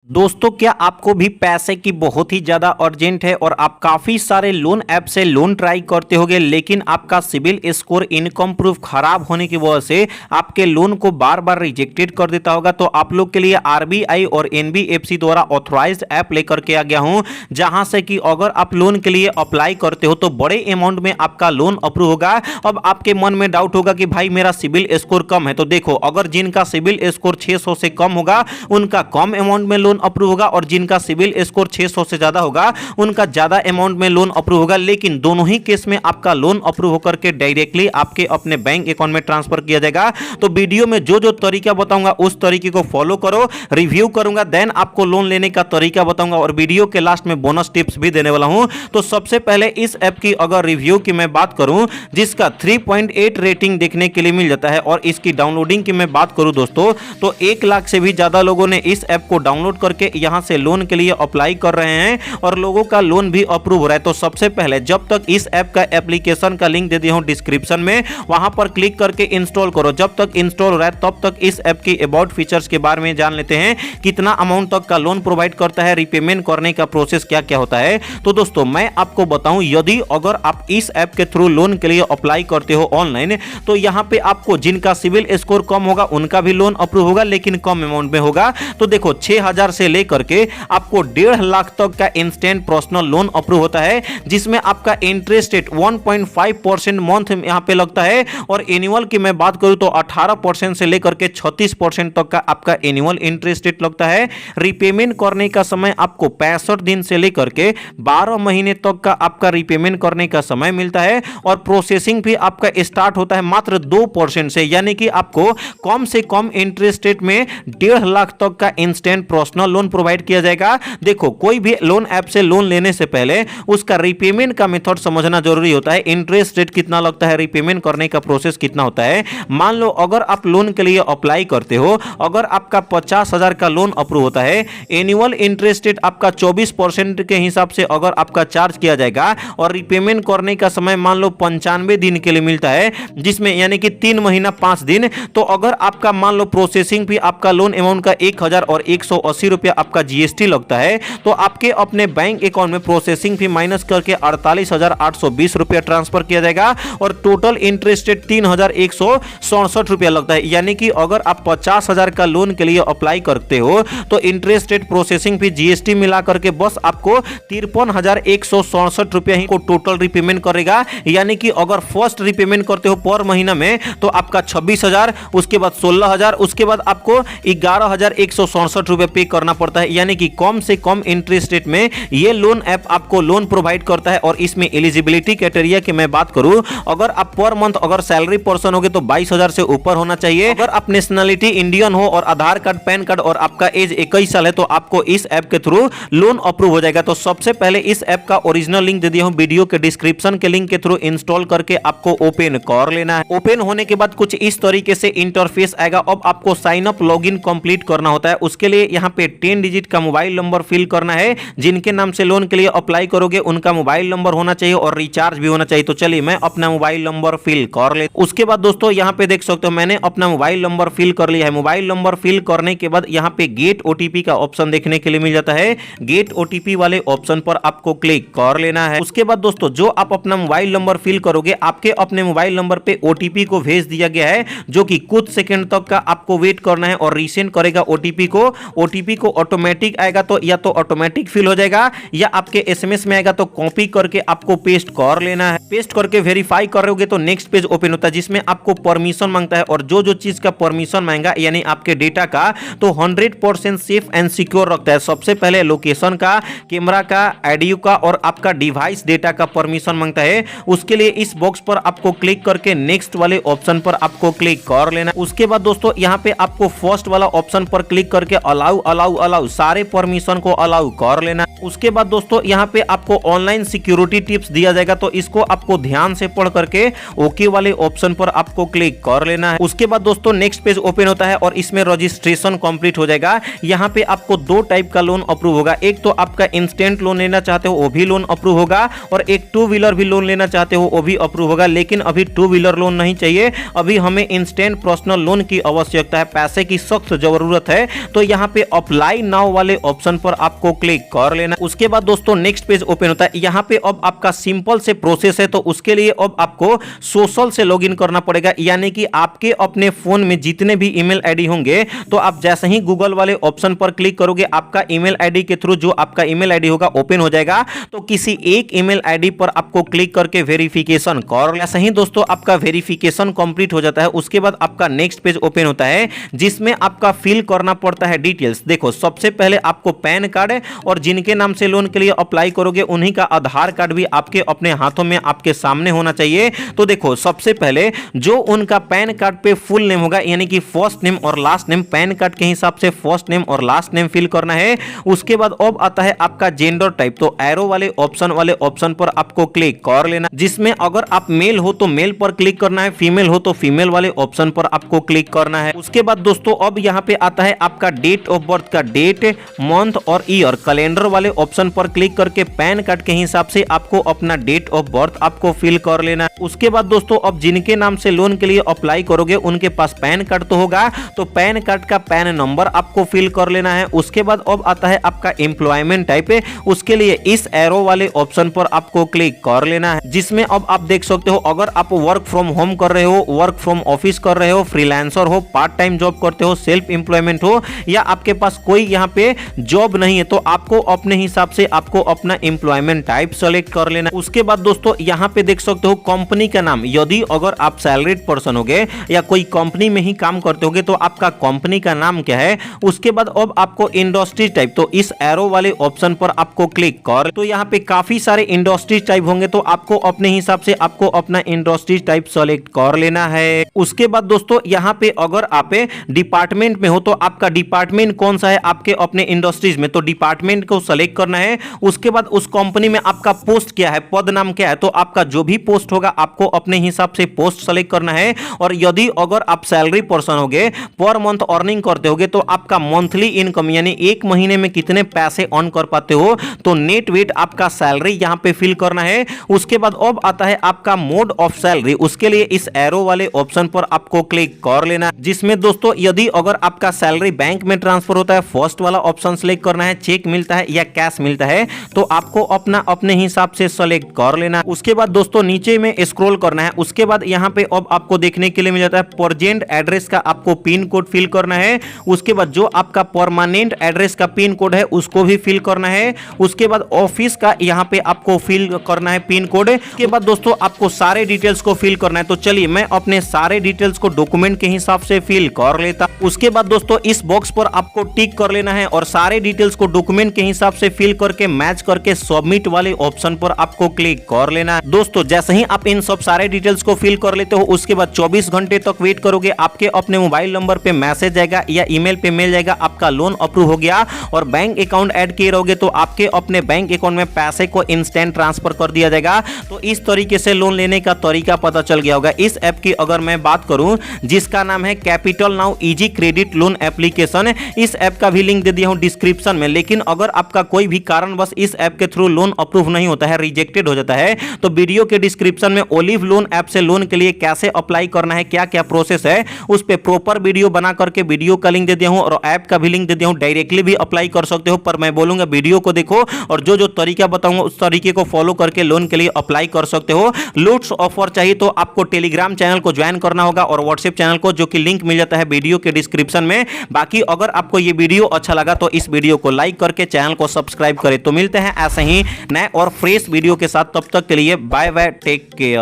दोस्तों, क्या आपको भी पैसे की बहुत ही ज़्यादा अर्जेंट है और आप काफ़ी सारे लोन ऐप से लोन ट्राई करते होगे, लेकिन आपका सिबिल स्कोर, इनकम प्रूफ खराब होने की वजह से आपके लोन को बार बार रिजेक्टेड कर देता होगा। तो आप लोग के लिए आरबीआई और एनबीएफसी द्वारा ऑथराइज्ड ऐप लेकर के आ गया हूं, जहां से कि अगर आप लोन के लिए अप्लाई करते हो तो बड़े अमाउंट में आपका लोन अप्रूव होगा। अब आपके मन में डाउट होगा कि भाई मेरा सिबिल स्कोर कम है, तो देखो, अगर जिनका सिबिल स्कोर 600 से कम होगा उनका कम अमाउंट में लोन अप्रूव होगा, और जिनका सिबिल स्कोर 600 से ज्यादा होगा उनका ज्यादा अमाउंट में लोन अप्रूव होगा। लेकिन दोनों ही केस में आपका लोन अप्रूव होकर के डायरेक्टली आपके अपने बैंक अकाउंट में ट्रांसफर किया जाएगा। तो वीडियो में जो जो तरीका बताऊंगा उस तरीके को फॉलो करो, रिव्यू करूंगा, देन आपको लोन लेने का तरीका बताऊंगा, और वीडियो के लास्ट में बोनस टिप्स भी देने वाला हूं। तो सबसे पहले इस ऐप की अगर रिव्यू की मैं बात करूं, जिसका 3.8 रेटिंग देखने के लिए मिल जाता है, और इसकी डाउनलोडिंग की मैं बात करूं दोस्तों, तो 1 लाख से भी ज्यादा लोगों ने इस ऐप को डाउनलोड करके यहां से लोन के लिए अप्लाई कर रहे हैं, और लोगों का लोन भी अप्रूव हो रहा है। तो सबसे पहले जब तक इस ऐप का एप्लीकेशन का लिंक दे दिया हूं डिस्क्रिप्शन में, वहां पर क्लिक करके इंस्टॉल करो। जब तक इंस्टॉल हो रहा है तब तक इस ऐप की अबाउट फीचर्स के बारे में जान लेते हैं, कितना अमाउंट तक का लोन प्रोवाइड करता है, रिपेमेंट करने का प्रोसेस क्या क्या होता है। तो दोस्तों, मैं आपको बताऊं, यदि अगर आप इस ऐप के थ्रू लोन के लिए अप्लाई करते हो ऑनलाइन, तो यहां पे आपको जिनका सिविल स्कोर कम होगा उनका भी लोन अप्रूव होगा, लेकिन कम अमाउंट में होगा। तो देखो, 6000 से लेकर के आपको 1.5 लाख तक का इंस्टेंट पर्सनल लोन अप्रूव होता है, जिसमें आपका इंटरेस्ट रेट 1.5% मंथ यहां पे लगता है, और एनुअल की मैं बात करूं तो 18% से लेकर के 36% तक का आपका एनुअल इंटरेस्ट रेट लगता है। रिपेमेंट करने का समय आपको 65 दिन से लेकर के 12 महीने तक का आपका रिपेमेंट करने का समय मिलता है, और प्रोसेसिंग भी आपका स्टार्ट होता है मात्र 2% से, यानी कि आपको कम से कम इंटरेस्ट रेट में 1.5 लाख तक का इंस्टेंट पर्सनल लोन प्रोवाइड किया जाएगा। देखो, कोई भी लोन ऐप से लोन लेने से पहले उसका रिपेमेंट का मेथड समझना जरूरी होता है, इंटरेस्ट रेट कितना लगता है, रिपेमेंट करने का प्रोसेस कितना होता है। मान लो अगर आप लोन के लिए अप्लाई करते हो, अगर आपका 50,000 का लोन अप्रूव होता है, एनुअल इंटरेस्ट रेट आपका 24% के हिसाब से अगर आपका चार्ज किया जाएगा, और रिपेमेंट करने का समय मान लो 95 दिन के लिए मिलता है, जिसमें यानी कि 3 महीना 5 दिन। तो अगर आपका मान लो प्रोसेसिंग भी आपका लोन अमाउंट का 1080 रुपया आपका जीएसटी लगता है, तो आपके अपने बैंक अकाउंट में प्रोसेसिंग फी माइनस करके 48,820 रुपया ट्रांसफर किया जाएगा, और टोटल इंटरेस्ट रेट 3,167 रुपया लगता है। यानी कि अगर आप 50,000 का लोन के लिए अप्लाई करते हो तो interest rate, processing fee, GST मिला करके बस आपको 53,167 रुपया ही को टोटल रिपेमेंट करेगा। यानी कि अगर फर्स्ट रिपेमेंट करते हो पर महीना में तो आपका 26,000, उसके बाद 16,000, उसके बाद आपको 11,167 रुपया पे करना पड़ता है। यानी कि कम से कम इंटरेस्ट रेट में ये लोन ऐप आपको लोन प्रोवाइड करता है। और इसमें एलिजिबिलिटी क्राइटेरिया की मैं बात करूं, अगर आप पर मंथ अगर सैलरी पर्सन होगे तो 22,000 से ऊपर होना चाहिए। अगर आप नेशनलिटी इंडियन हो और आधार कार्ड, पैन कार्ड और आपका एज 21 साल है, तो आपको इस ऐप के थ्रू लोन अप्रूव हो जाएगा। तो सबसे पहले इस ऐप का ओरिजिनल लिंक दे दिया हूं वीडियो के डिस्क्रिप्शन के लिंक के थ्रू, इंस्टॉल करके आपको ओपन कर लेना है। ओपन होने के बाद कुछ इस तरीके से इंटरफेस आएगा। अब आपको साइन अप, लॉगिन कंप्लीट करना होता है। उसके लिए यहाँ पे 10 डिजिट का मोबाइल नंबर फिल करना है। जिनके नाम से लोन के लिए अप्लाई करोगे उनका मोबाइल नंबर होना चाहिए और रिचार्ज भी होना चाहिए। तो चलिए मैं अपना मोबाइल नंबर फिल कर ले। उसके बाद दोस्तों यहाँ पे देख सकते हो मैंने अपना मोबाइल नंबर फिल कर लिया है। मोबाइल नंबर फिल करने के बाद यहाँ पे गेट ओटीपी का ऑप्शन देखने के लिए मिल जाता है। गेट ओटीपी वाले ऑप्शन पर आपको क्लिक कर लेना है। उसके बाद दोस्तों जो आप अपना मोबाइल नंबर फिल करोगे, आपके अपने मोबाइल नंबर पे ओटीपी को भेज दिया गया है, जो कि कुछ सेकंड तक का आपको वेट करना है और रीसेंड करेगा ओटीपी को। ओटीपी को ऑटोमेटिक आएगा तो या तो ऑटोमेटिक फिल हो जाएगा, या आपके एसएमएस में आएगा तो कॉपी करके आपको पेस्ट कर लेना है। पेस्ट करके वेरीफाई करोगे तो नेक्स्ट पेज ओपन होता है, जिसमें आपको परमिशन मांगता है। और जो जो चीज का परमिशन मांगेगा, यानी आपके डेटा का, तो 100% सेफ एंड सिक्योर रखता है। सबसे पहले लोकेशन का, कैमरा का, आईडी का और आपका डिवाइस डेटा का परमिशन मांगता है। उसके लिए इस बॉक्स पर आपको क्लिक करके नेक्स्ट वाले ऑप्शन पर आपको क्लिक कर लेना। उसके बाद दोस्तों यहाँ पे आपको फर्स्ट वाला ऑप्शन पर क्लिक करके अलाउ अलाउ अलाउ सारे परमिशन को अलाउ कर लेना। उसके बाद दोस्तों यहाँ पे आपको ऑनलाइन सिक्योरिटी टिप्स दिया जाएगा, तो इसको आपको ध्यान से पढ़ करके ओके वाले ऑप्शन पर आपको क्लिक कर लेना है। उसके बाद दोस्तों नेक्स्ट पेज ओपन होता है और इसमें रजिस्ट्रेशन कंप्लीट हो जाएगा। यहाँ पे आपको 2 टाइप का लोन अप्रूव होगा। एक तो आपका इंस्टेंट लोन लेना चाहते हो वो भी लोन अप्रूव होगा, और एक 2 व्हीलर भी लोन लेना चाहते हो वो भी अप्रूव होगा। लेकिन अभी 2 व्हीलर लोन नहीं चाहिए, अभी हमें इंस्टेंट पर्सनल लोन की आवश्यकता है, पैसे की सख्त जरूरत है। तो यहाँ पे अप्लाई अप्लाई नाउ वाले ऑप्शन पर आपको क्लिक कर लेना। उसके बाद दोस्तों नेक्स्ट पेज ओपन होता है। यहाँ पे अब आपका सिंपल से प्रोसेस है, तो उसके लिए अब आपको सोशल से लॉगिन करना पड़ेगा, यानी कि आपके अपने फोन में जितने भी ईमेल आईडी होंगे, तो आप जैसे ही गूगल वाले ऑप्शन पर क्लिक करोगे आपका ईमेल आईडी के थ्रू जो आपका ईमेल आईडी होगा ओपन हो जाएगा। तो किसी एक ईमेल आईडी पर आपको क्लिक करके वेरिफिकेशन कर लेना। सही दोस्तों, आपका वेरिफिकेशन कंप्लीट हो जाता है। उसके बाद आपका नेक्स्ट पेज ओपन होता है, जिसमें आपका फिल करना पड़ता है डिटेल्स। देखो, सबसे पहले आपको पैन कार्ड और जिनके नाम से लोन के लिए अप्लाई करोगे उन्हीं का आधार कार्ड भी आपके अपने हाथों में आपके सामने होना चाहिए। तो देखो, सबसे पहले जो उनका पैन कार्ड पे फुल नेम होगा, यानी कि फर्स्ट नेम और लास्ट नेम, पैन कार्ड के हिसाब से फर्स्ट नेम और लास्ट नेम फिल करना है। उसके बाद अब आता है आपका जेंडर टाइप, तो एरो वाले ऑप्शन पर आपको क्लिक कर लेना, जिसमें अगर आप मेल हो तो मेल पर क्लिक करना है, फीमेल हो तो फीमेल वाले ऑप्शन पर आपको क्लिक करना है। उसके बाद दोस्तों अब यहां पे आता है आपका डेट ऑफ बर्थ का डेट, मंथ और ईयर, कैलेंडर वाले ऑप्शन पर क्लिक करके पैन कार्ड के हिसाब से आपको अपना डेट ऑफ बर्थ आपको फिल कर लेना। उसके बाद दोस्तों अब जिनके नाम से लोन के लिए अप्लाई करोगे उनके पास पैन कार्ड तो होगा, तो पैन कार्ड का पैन नंबर आपको फिल कर लेना है। उसके बाद अब आता है आपका एम्प्लॉयमेंट टाइप, उसके लिए इस एरो वाले ऑप्शन पर आपको क्लिक कर लेना है, जिसमें अब आप देख सकते हो अगर आप वर्क फ्रॉम होम कर रहे हो, वर्क फ्रॉम ऑफिस कर रहे हो, फ्रीलांसर हो, पार्ट टाइम जॉब करते हो, सेल्फ एम्प्लॉयमेंट हो, या आपके पास कोई यहाँ पे जॉब नहीं है, तो आपको अपने हिसाब से आपको अपना एम्प्लॉयमेंट टाइप सेलेक्ट कर लेना। उसके बाद दोस्तों यहाँ पे देख सकते हो कंपनी का नाम, यदि अगर आप सैलरीड पर्सन होगे या कोई कंपनी में ही काम करते होगे तो आपका कंपनी का नाम क्या है। उसके बाद अब आपको इंडस्ट्री टाइप, तो इस एरो वाले ऑप्शन पर आपको क्लिक कर, तो यहाँ पे काफी सारे इंडस्ट्री टाइप होंगे, तो आपको अपने हिसाब से आपको अपना इंडस्ट्री टाइप सेलेक्ट कर लेना है। उसके बाद दोस्तों यहाँ पे अगर आप डिपार्टमेंट में हो तो आपका डिपार्टमेंट कौन सा है आपके अपने इंडस्ट्रीज में, तो डिपार्टमेंट को सेलेक्ट करना है। उसके बाद उस कंपनी में आपका पोस्ट क्या है, पद नाम क्या है, तो आपका जो भी पोस्ट होगा आपको अपने हिसाब से पोस्ट सेलेक्ट करना है। और यदि अगर आप सैलरी पर्सन होगे, पर मंथ अर्निंग करते होगे, तो आपका मंथली इनकम यानी एक महीने में कितने पैसे अर्न कर पाते हो, तो नेट वेट आपका सैलरी यहां पे फिल करना है। उसके बाद अब आता है आपका मोड ऑफ सैलरी, उसके लिए इस एरो वाले ऑप्शन पर आपको क्लिक कर लेना, जिसमें दोस्तों यदि अगर आपका सैलरी बैंक में ट्रांसफर होता है फर्स्ट वाला ऑप्शन सेलेक्ट करना है, चेक मिलता है या कैश मिलता है, तो आपको अपना अपने हिसाब से सेलेक्ट कर लेना। उसके बाद दोस्तों नीचे में स्क्रॉल करना है। उसके बाद यहाँ पे अब आपको देखने के लिए मिल जाता है प्रेजेंट एड्रेस का आपको पिन कोड फिल करना है। उसके बाद जो आपका परमानेंट एड्रेस का पिन कोड है उसको भी फिल करना है। उसके बाद ऑफिस का यहाँ पे आपको फिल करना है पिन कोड। उसके बाद दोस्तों आपको सारे डिटेल्स को फिल करना है। तो चलिए मैं अपने सारे डिटेल्स को डॉक्यूमेंट के हिसाब से फिल कर लेता। उसके बाद दोस्तों इस बॉक्स पर आपको टिक कर लेना है और सारे डिटेल्स को डॉक्यूमेंट के हिसाब से फिल करके मैच करके सबमिट वाले ऑप्शन पर आपको क्लिक कर लेना है। दोस्तों जैसे ही आप इन सब सारे डिटेल्स को फिल कर लेते हो उसके बाद 24 घंटे तक वेट करोगे, आपके अपने मोबाइल नंबर पे मैसेज आएगा या ईमेल पे मिल जाएगा आपका लोन अप्रूव हो गया। और बैंक अकाउंट ऐड किए रहोगे तो आपके अपने बैंक अकाउंट में पैसे को इंस्टेंट ट्रांसफर कर दिया जाएगा। तो इस तरीके से लोन लेने का तरीका पता चल गया होगा। इस ऐप की अगर मैं बात करूं जिसका नाम है capital now easy credit loan application, इस ऐप का भी लिंक दे दिया हूं डिस्क्रिप्शन में। लेकिन अगर आपका कोई भी कारणवश इस ऐप के थ्रू लोन अप्रूव नहीं होता है, रिजेक्टेड हो जाता है, तो वीडियो के डिस्क्रिप्शन में ओलिव लोन ऐप से लोन के लिए कैसे अप्लाई करना है, क्या क्या प्रोसेस है, उस पे प्रॉपर वीडियो बना करके वीडियो का लिंक दे दिया हूं और ऐप का भी लिंक दे दिया हूं। डायरेक्टली भी अप्लाई कर सकते हो, पर मैं बोलूंगा वीडियो को देखो और जो जो तरीका बताऊंगा उस तरीके को फॉलो करके लोन के लिए अप्लाई कर सकते हो। लूट्स ऑफर चाहिए तो आपको टेलीग्राम चैनल को ज्वाइन करना होगा और व्हाट्सएप चैनल को, जो कि लिंक मिल जाता है वीडियो के डिस्क्रिप्शन में। बाकी अगर आपको ये वीडियो अच्छा लगा तो इस वीडियो को लाइक करके चैनल को सब्सक्राइब करें। तो मिलते हैं ऐसे ही नए और फ्रेश वीडियो के साथ, तब तक के लिए बाय बाय, टेक केयर।